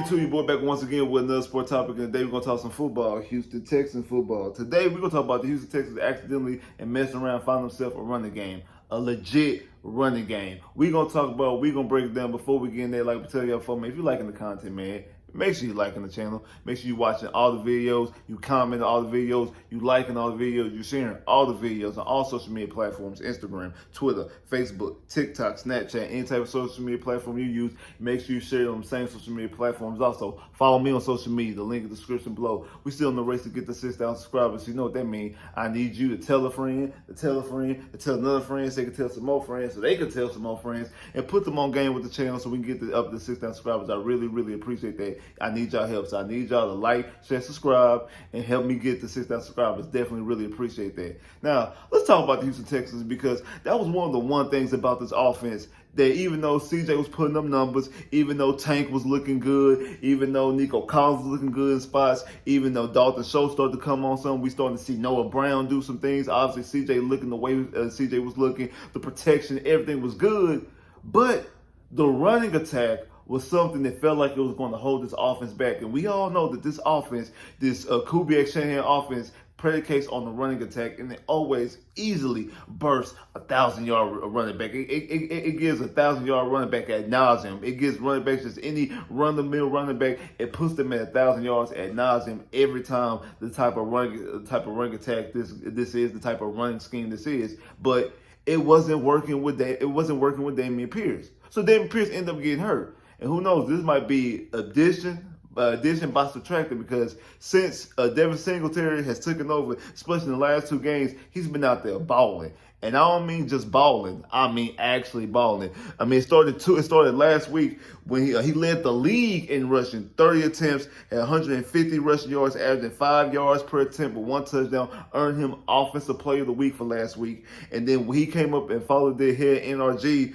YouTube, your boy back once again with another sport topic, and today we're going to talk some football, Houston Texans football. Today we're going to talk about the Houston Texans accidentally and messing around, finding themselves a running game, a legit running game. We're going to talk about, we're going to break it down before we get in there. Like we tell y'all before, man, if you're liking the content, man, make sure you're liking the channel. Make sure you're watching all the videos, you comment all the videos, you liking all the videos, you're sharing all the videos on all social media platforms, Instagram, Twitter, Facebook, TikTok, Snapchat, any type of social media platform you use. Make sure you share it on the same social media platforms. Also, follow me on social media, the link in the description below. We still in the race to get to 6,000 subscribers. So you know what that means. I need you to tell a friend, to tell a friend, to tell another friend, so they can tell some more friends, so they can tell some more friends, and put them on game with the channel so we can get up to 6,000 subscribers. I really, really appreciate that. I need y'all help. So I need y'all to like, share, subscribe, and help me get to 6,000 subscribers. Definitely really appreciate that. Now, let's talk about the Houston Texans, because that was one of the things about this offense, that even though CJ was putting up numbers, even though Tank was looking good, even though Nico Collins was looking good in spots, even though Dalton Schultz started to come on some, we started to see Noah Brown do some things. Obviously, CJ looking the way CJ was looking, the protection, everything was good. But the running attack was something that felt like it was going to hold this offense back. And we all know that this offense, this Kubiak Shanahan offense, predicates on the running attack, and it always easily bursts 1,000-yard running back. It gives 1,000-yard running back ad nauseum. It gives running backs, just any run-the-mill running back, it puts them at 1,000 yards ad nauseum every time. The type of running attack this is, the type of running scheme this is. But it wasn't working with that. It wasn't working with Dameon Pierce. So Dameon Pierce ended up getting hurt. And who knows, this might be addition by subtraction, because since Devin Singletary has taken over, especially in the last two games, he's been out there balling. And I don't mean just balling, I mean actually balling. I mean, it started last week when he led the league in rushing, 30 attempts, had 150 rushing yards, averaging 5 yards per attempt with 1 touchdown, earned him Offensive Player of the Week for last week. And then when he came up and followed their head NRG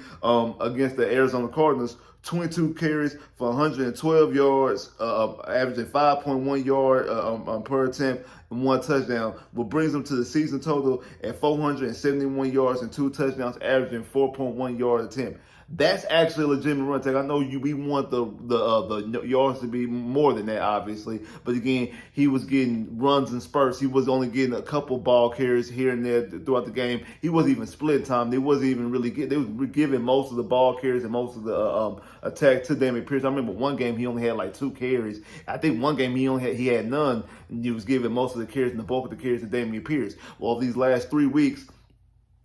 against the Arizona Cardinals, 22 carries for 112 yards, averaging 5.1 yard per attempt and 1 touchdown, what brings them to the season total at 471 yards and 2 touchdowns, averaging 4.1 yard attempt. That's actually a legitimate run attack. I know we want the yards to be more than that, obviously. But again, he was getting runs and spurts. He was only getting a couple ball carries here and there throughout the game. He wasn't even split time. They wasn't even really they were giving most of the ball carries and most of the attack to Dameon Pierce. I remember one game he only had like 2 carries. I think one game he had none, and he was giving most of the carries and the bulk of the carries to Dameon Pierce. Well, these last 3 weeks,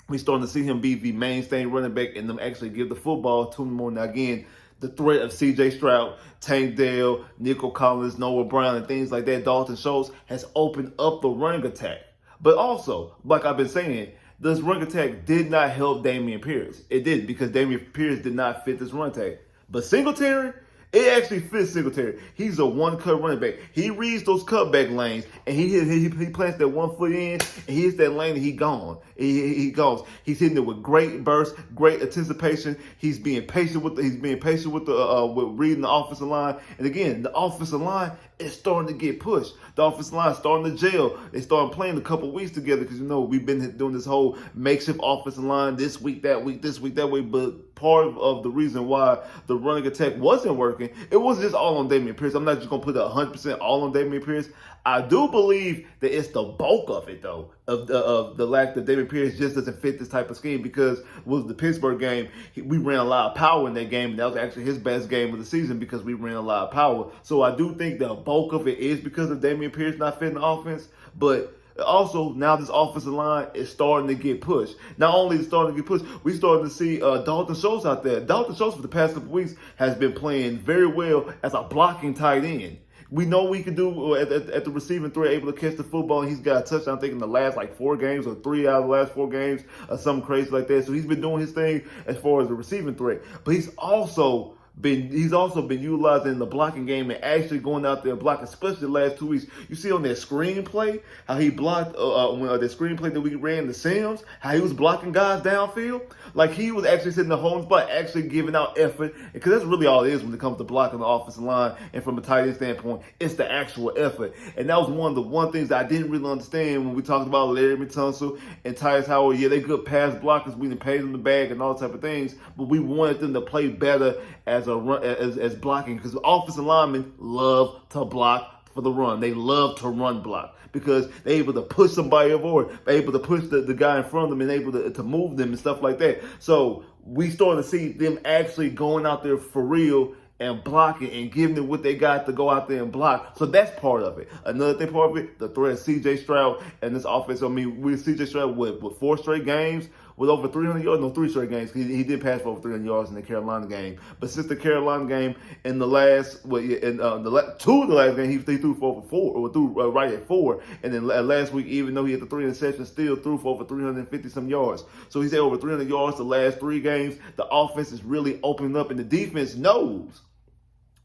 we starting to see him be the mainstay running back and them actually give the football to him more. Now, again, the threat of C.J. Stroud, Tank Dell, Nico Collins, Noah Brown, and things like that, Dalton Schultz, has opened up the running attack. But also, like I've been saying, this running attack did not help Dameon Pierce. It didn't, because Dameon Pierce did not fit this run attack. But Singletary, it actually fits Singletary. He's a one-cut running back. He reads those cutback lanes, and he plants that 1 foot in, and he hits that lane, and he gone. He goes. He's hitting it with great burst, great anticipation. He's being patient with with reading the offensive line. And again, the offensive line is starting to get pushed. The offensive line is starting to gel. They started playing a couple weeks together, because we've been doing this whole makeshift offensive line this week, that week, this week, that week. But part of the reason why the running attack wasn't working, it wasn't just all on Dameon Pierce. I'm not just going to put 100% all on Dameon Pierce. I do believe that it's the bulk of it, though, of the lack that Dameon Pierce just doesn't fit this type of scheme, because it was the Pittsburgh game. We ran a lot of power in that game, and that was actually his best game of the season, because we ran a lot of power. So I do think the bulk of it is because of Dameon Pierce not fitting the offense, but also, now this offensive line is starting to get pushed. Not only is it starting to get pushed, we're starting to see Dalton Schultz out there. Dalton Schultz, for the past couple weeks, has been playing very well as a blocking tight end. We know we can do at the receiving threat, able to catch the football. And he's got a touchdown, I think, in the last 4 games, or 3 out of the last 4 games, or something crazy like that. So he's been doing his thing as far as the receiving threat. But he's also been utilized in the blocking game and actually going out there and blocking, especially the last 2 weeks. You see on that screenplay how he blocked the screenplay that we ran the Sims, how he was blocking guys downfield. Like, he was actually sitting in the home spot, actually giving out effort, because that's really all it is when it comes to blocking the offensive line. And from a tight end standpoint, it's the actual effort. And that was one of the things that I didn't really understand when we talked about Larry Tunsil and Tyus Howard. Yeah, they good pass blockers. We didn't pay them the bag and all type of things, but we wanted them to play better as a run, as blocking, because offensive linemen love to block for the run. They love to run block because they're able to push somebody over, they're able to push the guy in front of them and able to move them and stuff like that. So we starting to see them actually going out there for real and blocking and giving them what they got to go out there and block. So that's part of it. Another thing part of it, the threat of C.J. Stroud and this offense. I mean, with C.J. Stroud with 4 straight games with over 300 yards, no, 3 straight games. He did pass for over 300 yards in the Carolina game. But since the Carolina game, in the last, two of the last game, he threw for over 4, or threw right at 4. And then last week, even though he had the 3 interceptions, still threw for over 350 some yards. So he's had over 300 yards the last 3 games. The offense is really opening up, and the defense knows.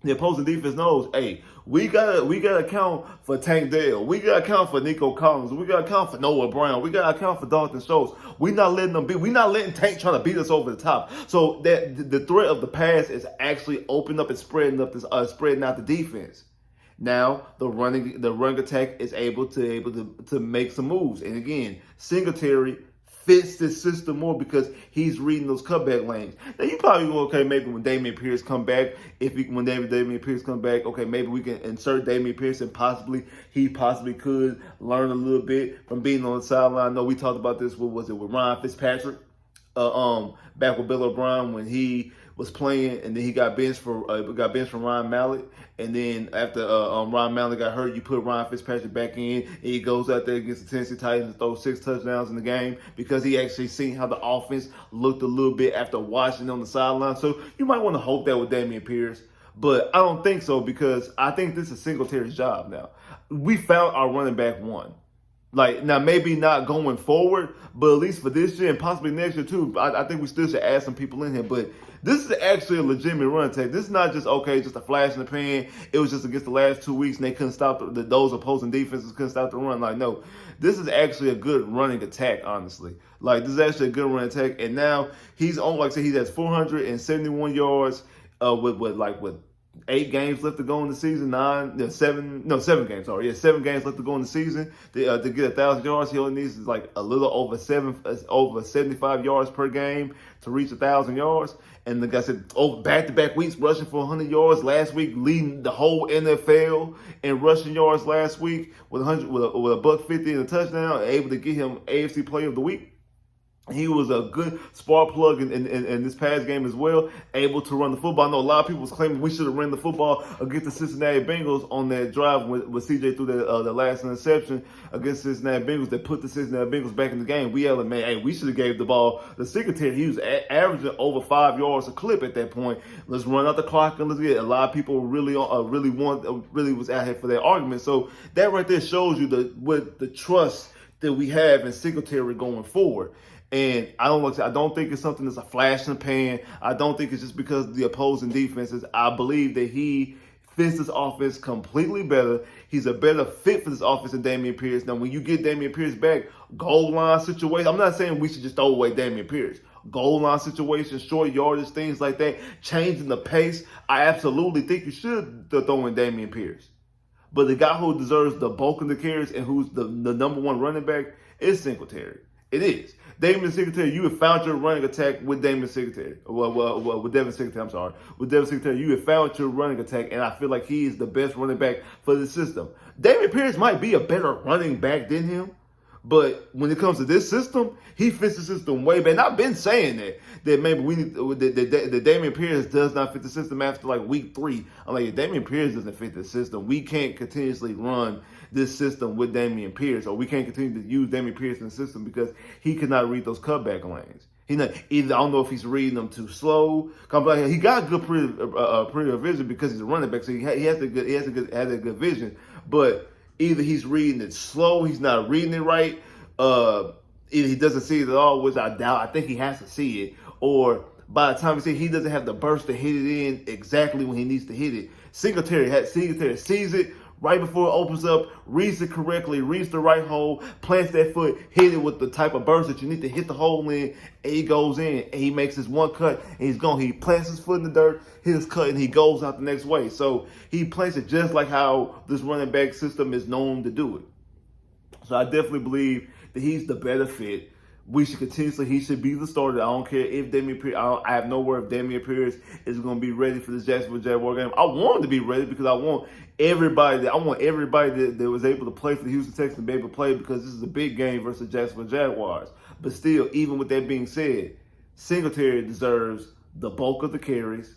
The opposing defense knows, hey, we gotta account for Tank Dell. We gotta account for Nico Collins. We gotta account for Noah Brown. We gotta account for Dalton Schultz. We're not letting Tank trying to beat us over the top. So that the threat of the pass is actually opening up and spreading out the defense. Now the run attack is able to make some moves. And again, Singletary fits this system more because he's reading those cutback lanes. Now you probably go, okay, maybe when Dameon Pierce come back, when Dameon Pierce come back, okay, maybe we can insert Dameon Pierce and he possibly could learn a little bit from being on the sideline. I know we talked about this. What was it with Ryan Fitzpatrick? Back with Bill O'Brien when he was playing, and then he got benched from Ryan Mallett, and then after Ryan Mallett got hurt, you put Ryan Fitzpatrick back in, and he goes out there against the Tennessee Titans and throws 6 touchdowns in the game because he actually seen how the offense looked a little bit after watching on the sideline. So you might want to hope that with Dameon Pierce, but I don't think so because I think this is Singletary's job now. We found our running back one. Like, now maybe not going forward, but at least for this year and possibly next year too, I think we still should add some people in here. But this is actually a legitimate run attack. This is not just, okay, just a flash in the pan. It was just against the last 2 weeks and they couldn't stop, those opposing defenses couldn't stop the run. Like, no, this is actually a good running attack, honestly. Like, this is actually a good running attack. And now he's on, like I said, he has 471 yards with 8 games left to go in the season. 7 games. Sorry, 7 games left to go in the season. To get 1,000 yards, he only needs like a little over 75 yards per game to reach 1,000 yards. And like I said, back-to-back weeks rushing for 100 yards. Last week, leading the whole NFL in rushing yards last week with a $150 and a touchdown, able to get him AFC Player of the Week. He was a good spark plug in this past game as well, able to run the football. I know a lot of people was claiming we should have ran the football against the Cincinnati Bengals on that drive with CJ threw the last interception against Cincinnati Bengals that put the Cincinnati Bengals back in the game. We yelled, man, hey, we should have gave the ball to Singletary. He was averaging over 5 yards a clip at that point. Let's run out the clock and let's get it. A lot of people really was out here for that argument. So that right there shows you the trust that we have in Singletary going forward. And I don't think it's something that's a flash in the pan. I don't think it's just because of the opposing defenses. I believe that he fits this offense completely better. He's a better fit for this offense than Dameon Pierce. Now, when you get Dameon Pierce back, goal line situation, I'm not saying we should just throw away Dameon Pierce. Goal line situations, short yardage, things like that, changing the pace, I absolutely think you should throw in Dameon Pierce. But the guy who deserves the bulk of the carries and who's the number one running back is Singletary. It is. Dameon Singletary, you have found your running attack with Dameon Singletary. With Devin Singletary, I'm sorry. With Devin Singletary, you have found your running attack, and I feel like he is the best running back for the system. Dameon Pierce might be a better running back than him, but when it comes to this system, he fits the system way better. And I've been saying that maybe we need that Dameon Pierce does not fit the system after like week 3. I'm like, if Dameon Pierce doesn't fit the system, we can't continuously run this system with Dameon Pierce, or we can't continue to use Dameon Pierce in the system because he cannot read those cutback lanes. I don't know if he's reading them too slow. He got good perimeter vision because he's a running back, so he has a good vision. But either he's reading it slow, he's not reading it right. Either he doesn't see it at all, which I doubt. I think he has to see it, or by the time he doesn't have the burst to hit it in exactly when he needs to hit it. Singletary sees it right before it opens up, reads it correctly, reads the right hole, plants that foot, hit it with the type of burst that you need to hit the hole in, and he goes in, and he makes his one cut, and he's gone. He plants his foot in the dirt, hits his cut, and he goes out the next way. So he plants it just like how this running back system is known to do it. So I definitely believe that he's the better fit he should be the starter. I don't care if Damian Pierce, I have no word if Damian Pierce is going to be ready for this Jacksonville Jaguar game. I want him to be ready because I want everybody that was able to play for the Houston Texans to be able to play, because this is a big game versus the Jacksonville Jaguars. But still, even with that being said, Singletary deserves the bulk of the carries.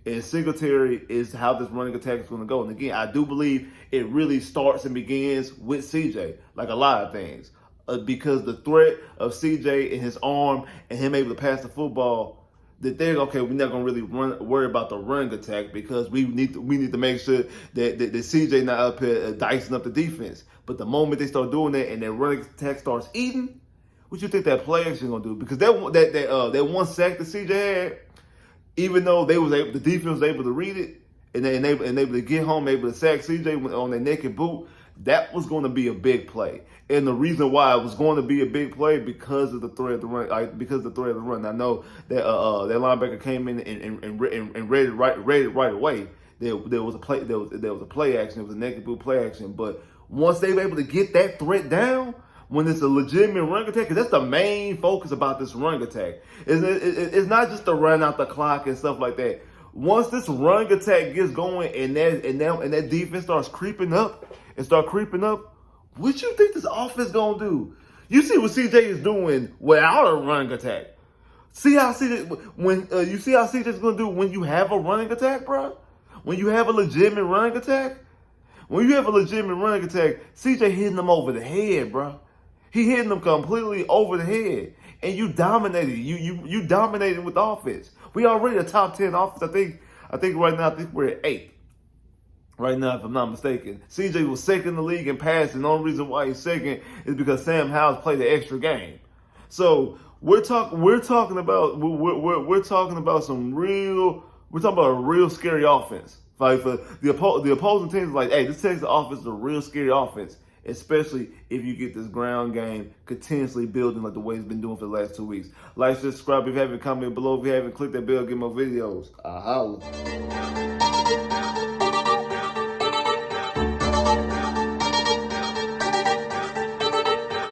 And Singletary is how this running attack is going to go. And again, I do believe it really starts and begins with CJ, like a lot of things. Because the threat of CJ and his arm and him able to pass the football, that they're okay. We're not gonna really worry about the running attack, because we need to make sure that CJ not up here dicing up the defense. But the moment they start doing that and their running attack starts eating, what you think that play action gonna do? Because that one sack that CJ had, even though the defense was able to read it and they able to get home, able to sack CJ on their naked boot, that was going to be a big play. And the reason why it was going to be a big play, because of the threat of the run. I know that that linebacker came in and read it right away. There was a play. There was a play action. It was a naked boot play action. But once they were able to get that threat down, when it's a legitimate run attack, because that's the main focus about this run attack. It's not just to run out the clock and stuff like that. Once this run attack gets going and that defense starts creeping up, what you think this offense gonna do? You see what CJ is doing without a running attack. See how CJ you see how CJ's gonna do when you have a running attack, bro? When you have a legitimate running attack? When you have a legitimate running attack, CJ hitting them over the head, bro. He hitting them completely over the head. And you dominated. You dominated with offense. We already a top 10 offense. I think right now, we're at 8th. Right now, if I'm not mistaken. CJ was second in the league in passing. The only reason why he's second is because Sam Howell's played the extra game. So we're talking about a real scary offense. Like, for the opposing teams, like, hey, this Texas offense is a real scary offense, especially if you get this ground game continuously building like the way it's been doing for the last 2 weeks. Like, subscribe if you haven't, comment below if you haven't, click that bell, get more videos. Holla.